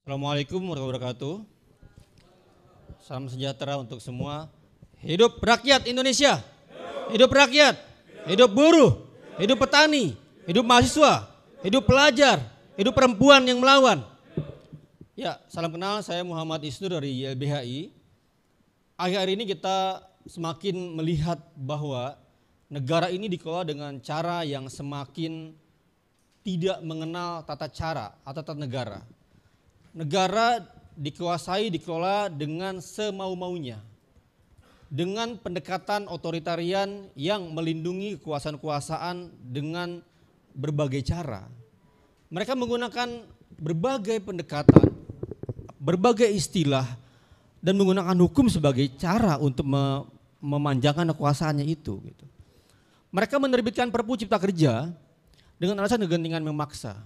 Assalamualaikum warahmatullahi wabarakatuh. Salam sejahtera untuk semua. Hidup rakyat Indonesia. Hidup rakyat. Hidup buruh. Hidup petani. Hidup mahasiswa. Hidup pelajar. Hidup perempuan yang melawan. Ya, salam kenal, saya Muhammad Isnu dari YLBHI. Akhir-akhir ini kita semakin melihat bahwa negara ini dikelola dengan cara yang semakin tidak mengenal tata cara atau tata negara. Negara dikelola dengan semau-maunya, dengan pendekatan otoritarian yang melindungi kekuasaan-kekuasaan dengan berbagai cara. Mereka menggunakan berbagai pendekatan, berbagai istilah, dan menggunakan hukum sebagai cara untuk memanjangkan kekuasaannya itu. Mereka menerbitkan Perpu Cipta Kerja dengan alasan kegentingan memaksa.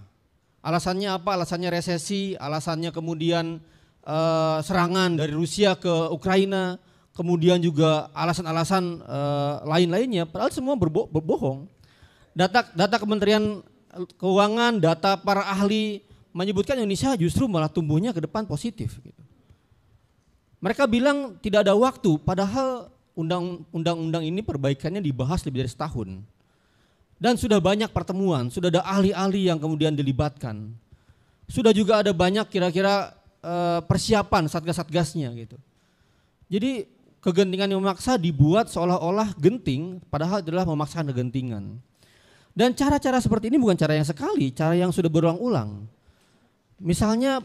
Alasannya apa? Alasannya resesi, alasannya kemudian serangan dari Rusia ke Ukraina, kemudian juga alasan-alasan lain-lainnya, padahal semua berbohong. Data Kementerian Keuangan, data para ahli menyebutkan Indonesia justru malah tumbuhnya ke depan positif. Mereka bilang tidak ada waktu, padahal undang-undang ini perbaikannya dibahas lebih dari setahun. Dan sudah banyak pertemuan, sudah ada ahli-ahli yang kemudian dilibatkan. Sudah juga ada banyak kira-kira persiapan satgas-satgasnya gitu. Jadi kegentingan yang memaksa dibuat seolah-olah genting, padahal adalah memaksakan kegentingan. Dan cara-cara seperti ini bukan cara yang sekali, cara yang sudah berulang-ulang. Misalnya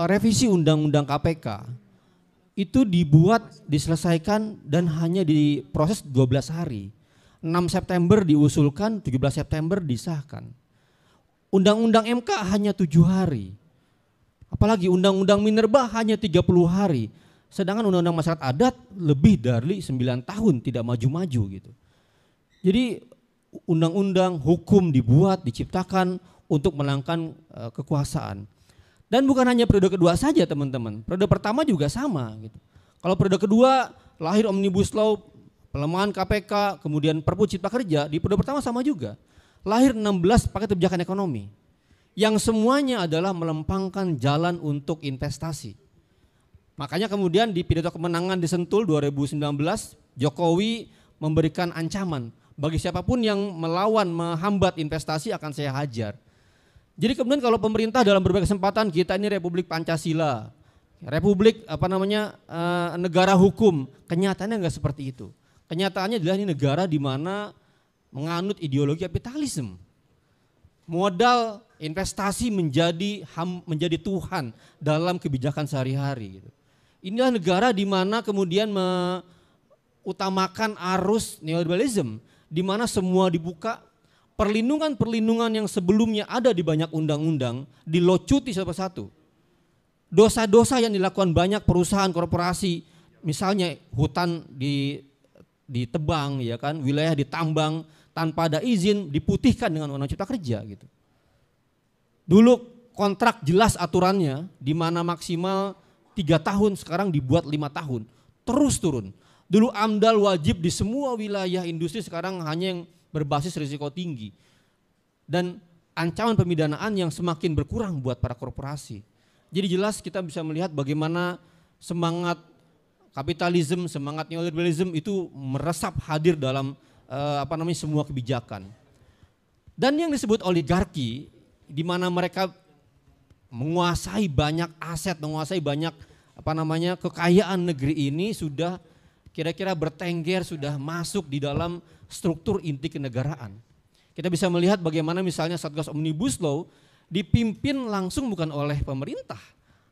revisi undang-undang KPK itu dibuat, diselesaikan dan hanya diproses 12 hari. 6 September diusulkan, 17 September disahkan. Undang-undang MK hanya 7 hari. Apalagi undang-undang Minerba hanya 30 hari. Sedangkan undang-undang masyarakat adat lebih dari 9 tahun tidak maju-maju gitu. Jadi undang-undang hukum dibuat, diciptakan untuk melangkan kekuasaan. Dan bukan hanya periode kedua saja teman-teman. Periode pertama juga sama gitu. Kalau periode kedua lahir Omnibus Law, pelemahan KPK, kemudian Perpu Cipta Kerja, di periode pertama sama juga. Lahir 16 paket kebijakan ekonomi. Yang semuanya adalah melempangkan jalan untuk investasi. Makanya kemudian di pidato kemenangan di Sentul 2019, Jokowi memberikan ancaman. Bagi siapapun yang melawan, menghambat investasi akan saya hajar. Jadi kemudian kalau pemerintah dalam berbagai kesempatan, kita ini Republik Pancasila, Republik negara hukum, kenyataannya enggak seperti itu. Kenyataannya adalah ini negara di mana menganut ideologi kapitalisme. Modal investasi menjadi Tuhan dalam kebijakan sehari-hari. Inilah negara di mana kemudian mengutamakan arus neoliberalisme, di mana semua dibuka, perlindungan-perlindungan yang sebelumnya ada di banyak undang-undang dilocuti satu persatu. Dosa-dosa yang dilakukan banyak perusahaan korporasi, misalnya hutan ditebang, ya kan, wilayah ditambang tanpa ada izin, diputihkan dengan Undang-Undang Cipta Kerja gitu. Dulu kontrak jelas aturannya, di mana maksimal 3 tahun, sekarang dibuat 5 tahun, terus turun. Dulu AMDAL wajib di semua wilayah industri, sekarang hanya yang berbasis risiko tinggi. Dan ancaman pemidanaan yang semakin berkurang buat para korporasi. Jadi jelas kita bisa melihat bagaimana semangat kapitalisme, semangat neoliberalisme itu meresap hadir dalam semua kebijakan. Dan yang disebut oligarki, di mana mereka menguasai banyak aset, menguasai banyak kekayaan negeri ini, sudah kira-kira bertengger, sudah masuk di dalam struktur inti kenegaraan. Kita bisa melihat bagaimana misalnya Satgas Omnibus Law dipimpin langsung bukan oleh pemerintah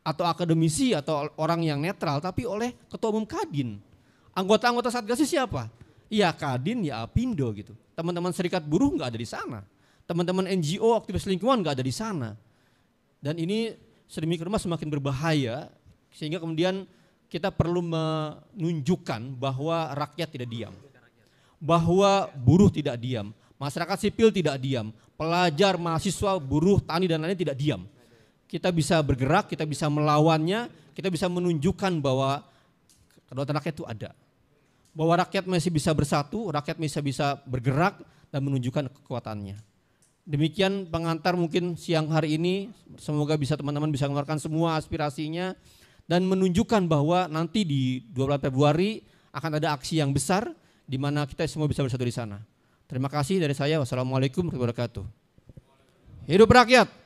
atau akademisi atau orang yang netral, tapi oleh Ketua Umum Kadin. Anggota-anggota Satgasnya siapa? Ya Kadin, ya Apindo gitu. Teman-teman serikat buruh nggak ada di sana. Teman-teman NGO, aktivis lingkungan nggak ada di sana. Dan ini sedemikian rupa semakin berbahaya, sehingga kemudian kita perlu menunjukkan bahwa rakyat tidak diam. Bahwa buruh tidak diam, masyarakat sipil tidak diam, pelajar, mahasiswa, buruh, tani dan lainnya tidak diam. Kita bisa bergerak, kita bisa melawannya, kita bisa menunjukkan bahwa kedaulatan rakyat itu ada. Bahwa rakyat masih bisa bersatu, rakyat masih bisa bergerak dan menunjukkan kekuatannya. Demikian pengantar mungkin siang hari ini, semoga bisa teman-teman bisa mengeluarkan semua aspirasinya dan menunjukkan bahwa nanti di 12 Februari akan ada aksi yang besar di mana kita semua bisa bersatu di sana. Terima kasih dari saya. Wassalamualaikum warahmatullahi wabarakatuh. Hidup rakyat.